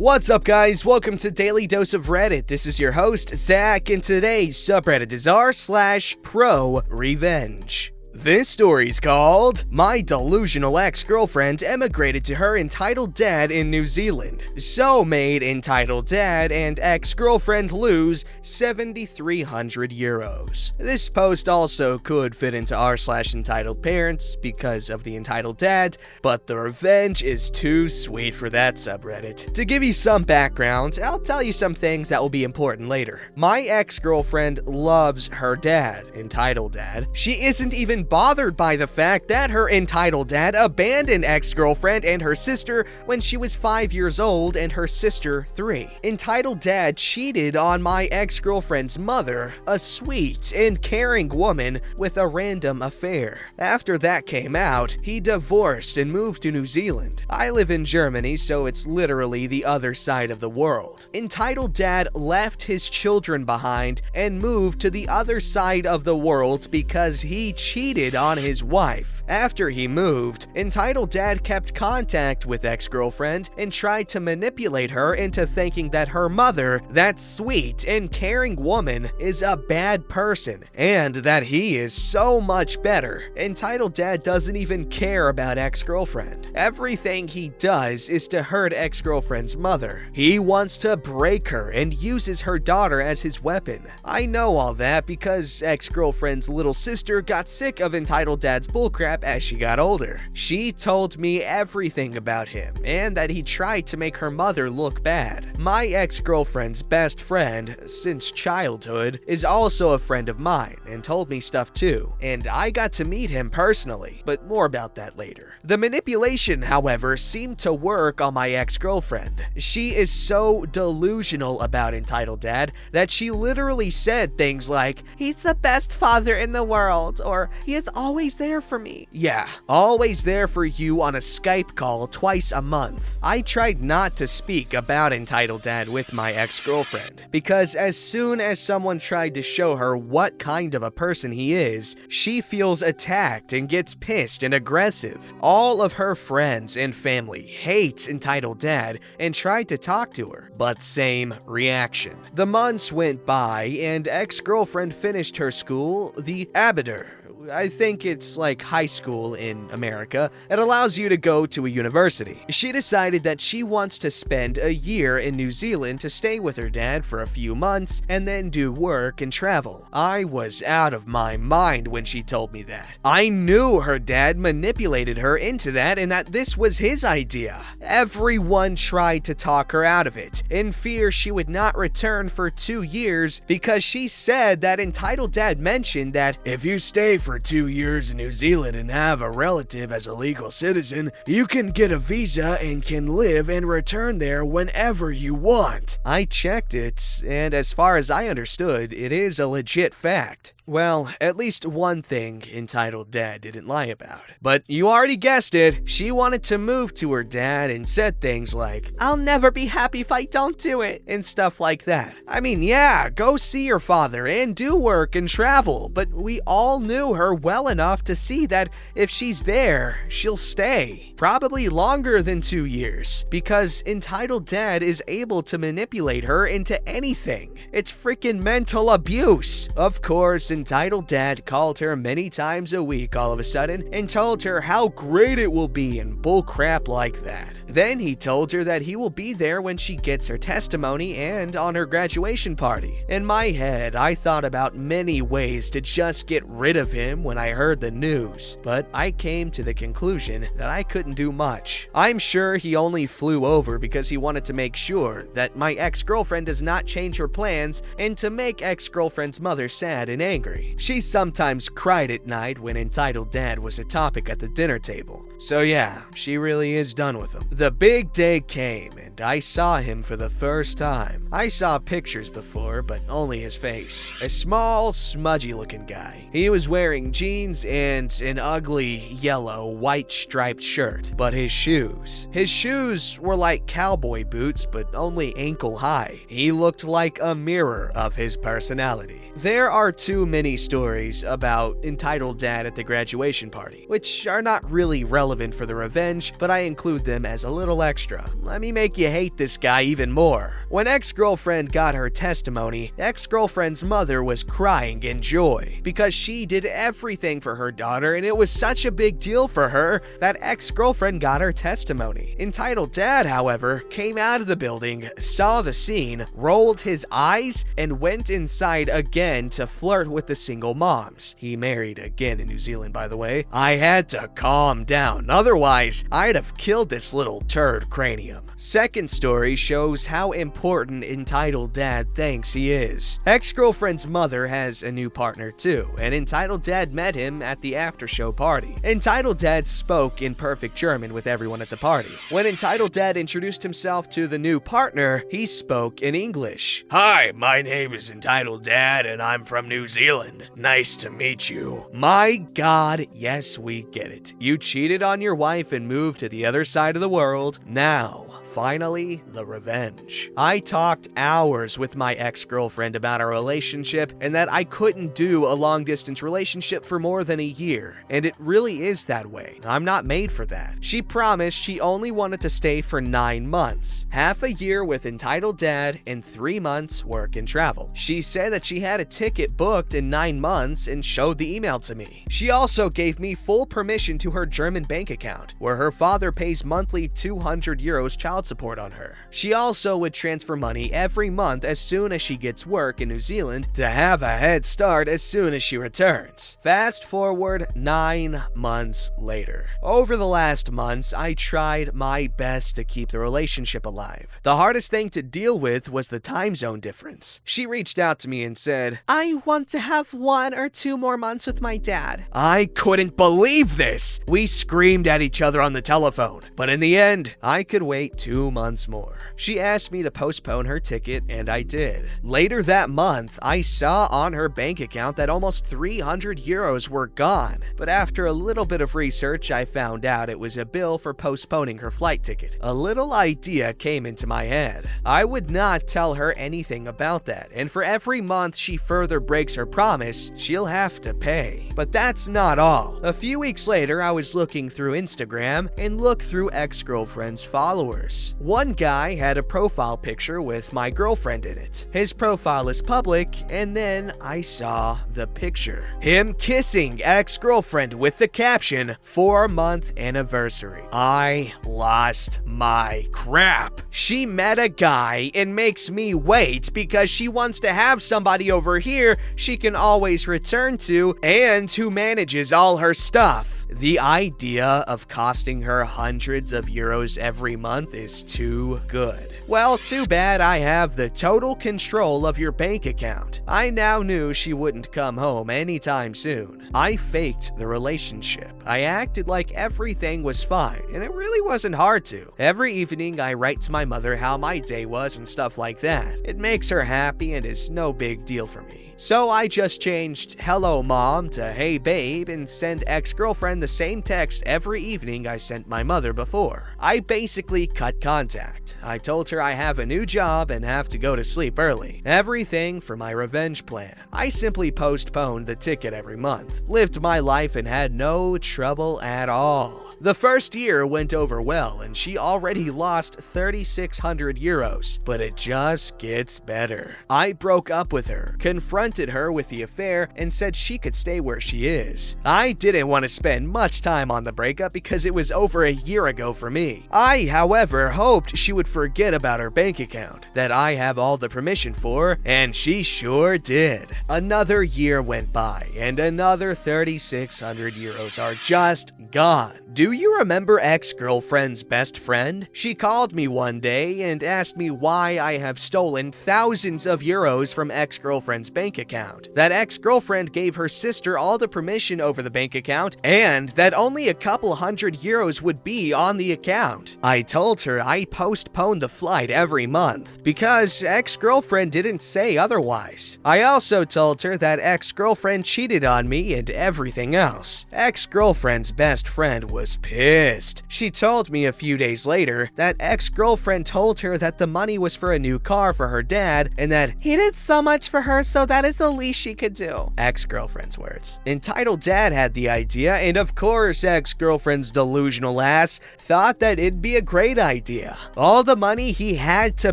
What's up, guys? Welcome to Daily Dose of Reddit. This is your host, Zach, and today's subreddit is r/ProRevenge. This story's called My Delusional Ex-Girlfriend Emigrated to Her Entitled Dad in New Zealand. So made entitled dad and ex-girlfriend lose 7,300 euros. This post also could fit into r/entitled parents because of the entitled dad, but the revenge is too sweet for that subreddit. To give you some background, I'll tell you some things that will be important later. My ex-girlfriend loves her dad, entitled dad. She isn't even bothered by the fact that her entitled dad abandoned ex-girlfriend and her sister when she was 5 years old and her sister 3. Entitled dad cheated on my ex-girlfriend's mother, a sweet and caring woman with a random affair. After that came out, he divorced and moved to New Zealand. I live in Germany, so it's literally the other side of the world. Entitled dad left his children behind and moved to the other side of the world because he cheated on his wife. After he moved, entitled dad kept contact with ex-girlfriend and tried to manipulate her into thinking that her mother, that sweet and caring woman, is a bad person and that he is so much better. Entitled dad doesn't even care about ex-girlfriend. Everything he does is to hurt ex-girlfriend's mother. He wants to break her and uses her daughter as his weapon. I know all that because ex-girlfriend's little sister got sick of entitled dad's bullcrap as she got older. She told me everything about him and that he tried to make her mother look bad. My ex-girlfriend's best friend since childhood is also a friend of mine and told me stuff too, and I got to meet him personally, but more about that later. The manipulation, however, seemed to work on my ex-girlfriend. She is so delusional about entitled dad that she literally said things like, "He's the best father in the world," or "He is always there for me." Yeah, always there for you on a Skype call twice a month. I tried not to speak about entitled dad with my ex-girlfriend because as soon as someone tried to show her what kind of a person he is, she feels attacked and gets pissed and aggressive. All of her friends and family hates entitled dad and tried to talk to her, but same reaction. The months went by and ex-girlfriend finished her school, the Abitur. I think it's like high school in America. It allows you to go to a university. She decided that she wants to spend a year in New Zealand to stay with her dad for a few months and then do work and travel. I was out of my mind when she told me that. I knew her dad manipulated her into that and that this was his idea. Everyone tried to talk her out of it, in fear she would not return for 2 years because she said that entitled dad mentioned that if you stay for 2 years in New Zealand and have a relative as a legal citizen, you can get a visa and can live and return there whenever you want. I checked it, and as far as I understood, it is a legit fact. Well, at least one thing entitled dad didn't lie about. But you already guessed it, she wanted to move to her dad and said things like, "I'll never be happy if I don't do it," and stuff like that. I mean, yeah, go see your father and do work and travel, but we all knew her well enough to see that if she's there, she'll stay. Probably longer than 2 years, because entitled dad is able to manipulate her into anything. It's freaking mental abuse. Of course, entitled dad called her many times a week all of a sudden and told her how great it will be and bullcrap like that. Then he told her that he will be there when she gets her testimony and on her graduation party. In my head, I thought about many ways to just get rid of him when I heard the news, but I came to the conclusion that I couldn't do much. I'm sure he only flew over because he wanted to make sure that my ex-girlfriend does not change her plans and to make ex-girlfriend's mother sad and angry. She sometimes cried at night when entitled dad was a topic at the dinner table. So yeah, she really is done with him. The big day came and I saw him for the first time. I saw pictures before, but only his face. A small, smudgy looking guy. He was wearing wearing jeans and an ugly yellow white striped shirt. But his shoes were like cowboy boots, but only ankle high. He looked like a mirror of his personality. There are too many stories about entitled dad at the graduation party, which are not really relevant for the revenge, but I include them as a little extra. Let me make you hate this guy even more. When ex-girlfriend got her testimony, ex-girlfriend's mother was crying in joy because she did everything for her daughter and it was such a big deal for her that ex-girlfriend got her testimony. Entitled dad, however, came out of the building, saw the scene, rolled his eyes, and went inside again to flirt with the single moms. He married again in New Zealand, by the way. I had to calm down, otherwise I'd have killed this little turd cranium. Second story shows how important entitled dad thinks he is. Ex-girlfriend's mother has a new partner too, and entitled dad met him at the after-show party. Entitled dad spoke in perfect German with everyone at the party. When entitled dad introduced himself to the new partner, he spoke in English. "Hi, my name is entitled dad and I'm from New Zealand. Nice to meet you." My God, yes, we get it. You cheated on your wife and moved to the other side of the world. Now, finally, the revenge. I talked hours with my ex-girlfriend about our relationship and that I couldn't do a long-distance relationship for more than a year. And it really is that way. I'm not made for that. She promised she only wanted to stay for 9 months. Half a year with entitled dad and 3 months work and travel. She said that she had a ticket booked in 9 months and showed the email to me. She also gave me full permission to her German bank account, where her father pays monthly 200 euros child support on her. She also would transfer money every month as soon as she gets work in New Zealand to have a head start as soon as she returns. Fast forward 9 months later. Over the last months, I tried my best to keep the relationship alive. The hardest thing to deal with was the time zone difference. She reached out to me and said, "I want to have 1 or 2 more months with my dad." I couldn't believe this. We screamed at each other on the telephone, but in the end, I could wait 2 months more. She asked me to postpone her ticket, and I did. Later that month, I saw on her bank account that almost 300 euros were gone. But after a little bit of research, I found out it was a bill for postponing her flight ticket. A little idea came into my head. I would not tell her anything about that, and for every month she further breaks her promise, she'll have to pay. But that's not all. A few weeks later, I was looking through Instagram and looked through ex-girlfriend's followers. One guy had a profile picture with my girlfriend in it. His profile is public, and then I saw the picture. Him kissing ex-girlfriend with the caption, 4-month anniversary. I lost my crap. She met a guy and makes me wait because she wants to have somebody over here she can always return to and who manages all her stuff. The idea of costing her hundreds of euros every month is too good. Well, too bad I have the total control of your bank account. I now knew she wouldn't come home anytime soon. I faked the relationship. I acted like everything was fine, and it really wasn't hard to. Every evening, I write to my mother how my day was and stuff like that. It makes her happy and is no big deal for me. So I just changed "Hello Mom" to "Hey Babe" and sent ex-girlfriend the same text every evening I sent my mother before. I basically cut contact. I told her I have a new job and have to go to sleep early. Everything for my revenge plan. I simply postponed the ticket every month, lived my life and had no trouble at all. The first year went over well and she already lost 3,600 euros, but it just gets better. I broke up with her, confronted her with the affair, and said she could stay where she is. I didn't want to spend much time on the breakup because it was over a year ago for me. I, however, hoped she would forget about her bank account that I have all the permission for, and she sure did. Another year went by, and another 3,600 euros are just gone. Do you remember ex-girlfriend's best friend? She called me one day and asked me why I have stolen thousands of euros from ex-girlfriend's bank account. That ex-girlfriend gave her sister all the permission over the bank account and that only a couple hundred euros would be on the account. I told her I postponed the flight every month because ex-girlfriend didn't say otherwise. I also told her that ex-girlfriend cheated on me and everything else. Ex-girlfriend's best friend was pissed. She told me a few days later that ex-girlfriend told her that the money was for a new car for her dad and that he did so much for her, so that is the least she could do. Ex-girlfriend's words. Entitled dad had the idea, and of course ex-girlfriend's delusional ass thought that it'd be a great idea. All the money he had to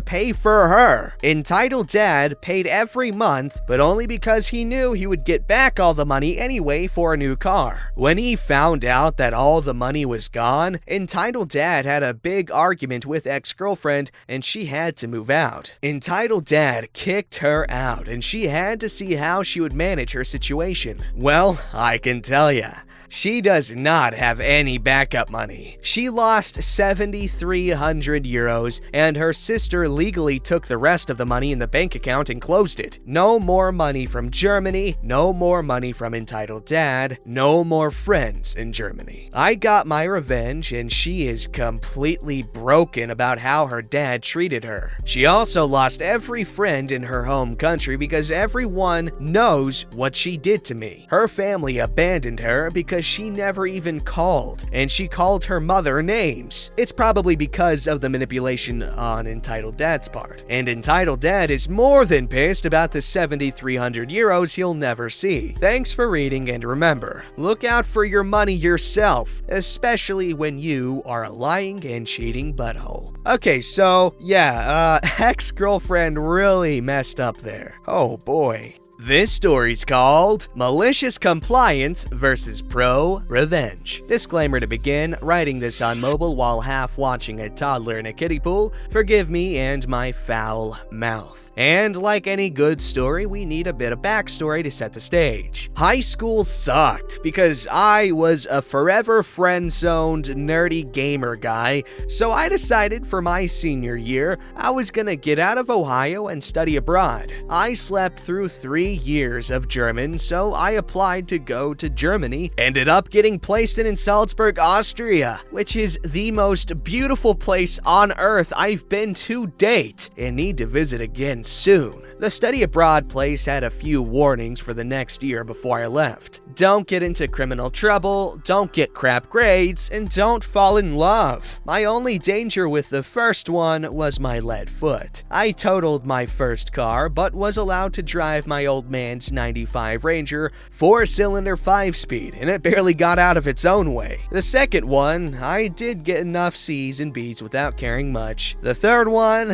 pay for her. Entitled dad paid every month, but only because he knew he would get back all the money anyway for a new car. When he found out that all the money was gone, Entitled dad had a big argument with ex-girlfriend and she had to move out. Entitled dad kicked her out and she had to see how she would manage her situation. Well, I can tell ya. She does not have any backup money. She lost 7,300 euros, and her sister legally took the rest of the money in the bank account and closed it. No more money from Germany, no more money from Entitled Dad, no more friends in Germany. I got my revenge, and she is completely broken about how her dad treated her. She also lost every friend in her home country because everyone knows what she did to me. Her family abandoned her because she never even called, and she called her mother names. It's probably because of the manipulation on Entitled Dad's part. And Entitled Dad is more than pissed about the 7,300 euros he'll never see. Thanks for reading, and remember, look out for your money yourself, especially when you are a lying and cheating butthole. Okay, so yeah, ex-girlfriend really messed up there. Oh boy. This story's called Malicious Compliance vs. ProRevenge. Disclaimer to begin, writing this on mobile while half watching a toddler in a kiddie pool. Forgive me and my foul mouth. And like any good story, we need a bit of backstory to set the stage. High school sucked because I was a forever friend-zoned nerdy gamer guy, so I decided for my senior year, I was gonna get out of Ohio and study abroad. I slept through 3 years of German, so I applied to go to Germany, ended up getting placed in Salzburg, Austria, which is the most beautiful place on earth I've been to date and need to visit again soon. The study abroad place had a few warnings for the next year before I left. Don't get into criminal trouble, don't get crap grades, and don't fall in love. My only danger with the first one was my lead foot. I totaled my first car, but was allowed to drive my old man's 95 Ranger 4-cylinder 5-speed, and it barely got out of its own way. The second one, I did get enough C's and B's without caring much. The third one,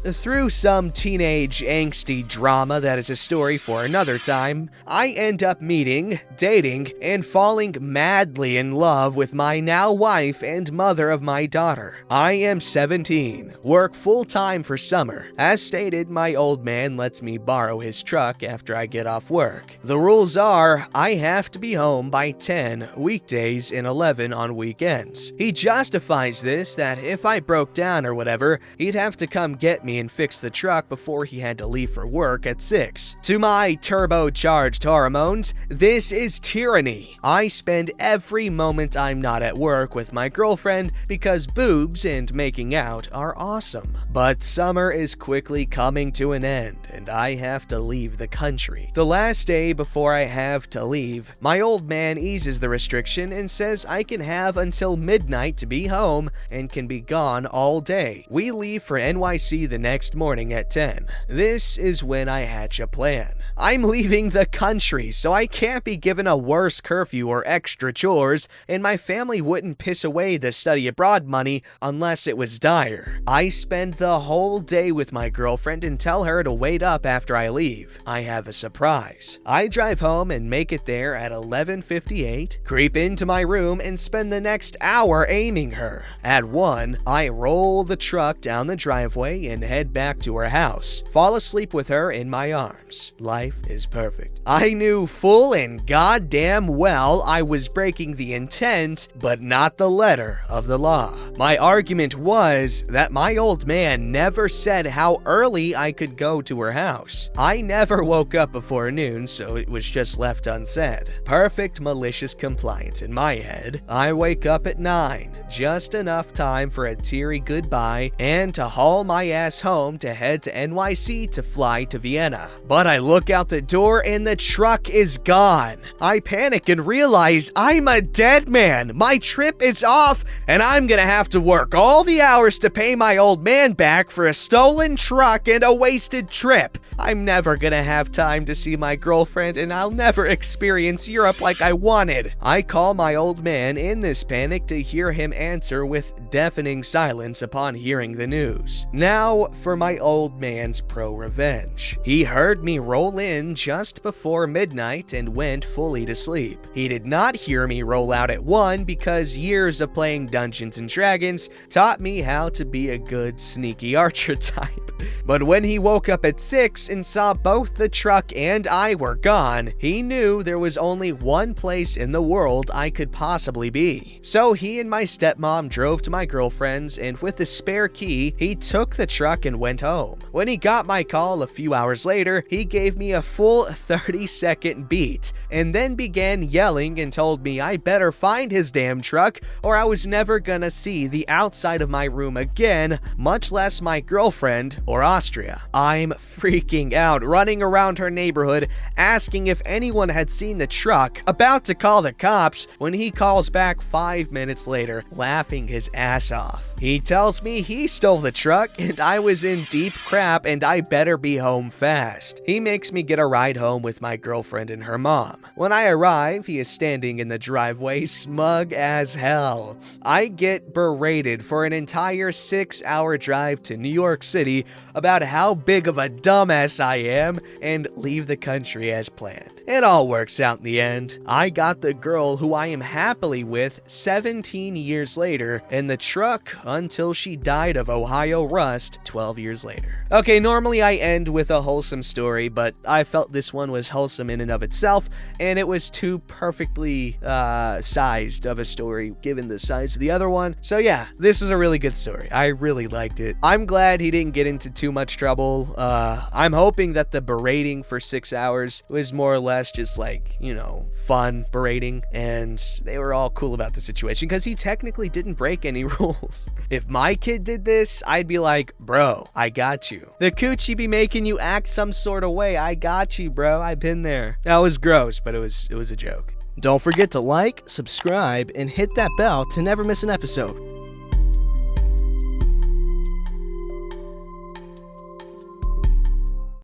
through some teenage angsty drama that is a story for another time, I end up meeting, dating, and falling madly in love with my now wife and mother of my daughter. I am 17, work full-time for summer. As stated, my old man lets me borrow his truck after I get off work. The rules are, I have to be home by 10 weekdays and 11 on weekends. He justifies this that if I broke down or whatever, he'd have to come get me and fix the truck before he had to leave for work at 6. To my turbocharged hormones, this is tyranny. I spend every moment I'm not at work with my girlfriend because boobs and making out are awesome. But summer is quickly coming to an end and I have to leave the country. The last day before I have to leave, my old man eases the restriction and says I can have until midnight to be home and can be gone all day. We leave for NYC the next morning at 10. This is when I hatch a plan. I'm leaving the country, so I can't be given a worse curfew or extra chores, and my family wouldn't piss away the study abroad money unless it was dire. I spend the whole day with my girlfriend and tell her to wait up after I leave. I have a surprise. I drive home and make it there at 11:58, creep into my room and spend the next hour aiming her. At 1, I roll the truck down the driveway driveway and head back to her house, fall asleep with her in my arms. Life is perfect. I knew full and goddamn well I was breaking the intent, but not the letter of the law. My argument was that my old man never said how early I could go to her house. I never woke up before noon, so it was just left unsaid. Perfect malicious compliance in my head. I wake up at 9, just enough time for a teary goodbye and to haul my ass home to head to NYC to fly to Vienna. But I look out the door and the truck is gone. I panic and realize I'm a dead man. My trip is off and I'm gonna have to work all the hours to pay my old man back for a stolen truck and a wasted trip. I'm never gonna have time to see my girlfriend and I'll never experience Europe like I wanted. I call my old man in this panic to hear him answer with deafening silence upon hearing the news. Now for my old man's ProRevenge. He heard me roll in just before midnight and went fully to sleep. He did not hear me roll out at 1 because years of playing Dungeons and Dragons taught me how to be a good sneaky archer type. But when he woke up at 6 and saw both the truck and I were gone, he knew there was only one place in the world I could possibly be. So he and my stepmom drove to my girlfriend's, and with the spare key, he took the truck and went home. When he got my call a few hours later, he gave me a full 30-second beat, and then began yelling and told me I better find his damn truck or I was never gonna see the outside of my room again, much less my girlfriend or Austria. I'm freaking out, running around her neighborhood, asking if anyone had seen the truck, about to call the cops, when he calls back 5 minutes later, laughing his ass off. He tells me he stole the truck and I was in deep crap and I better be home fast. He makes me get a ride home with my girlfriend and her mom. When I arrive, he is standing in the driveway, smug as hell. I get berated for an entire 6-hour drive to New York City about how big of a dumbass I am and leave the country as planned. It all works out in the end. I got the girl who I am happily with 17 years later, and the truck until she died of Ohio rust 12 years later. Okay, normally I end with a wholesome story, but I felt this one was wholesome in and of itself, and it was too perfectly sized of a story given the size of the other one. So yeah, this is a really good story. I really liked it. I'm glad he didn't get into too much trouble. I'm hoping that the berating for 6 hours was more or less just like, you know, fun berating, and they were all cool about the situation because he technically didn't break any rules. If my kid did this, I'd be like, bro, I got you. The coochie be making you act some sort of way. I got you, bro. I've been there. That was gross, but it was a joke. Don't forget to like, subscribe, and hit that bell to never miss an episode.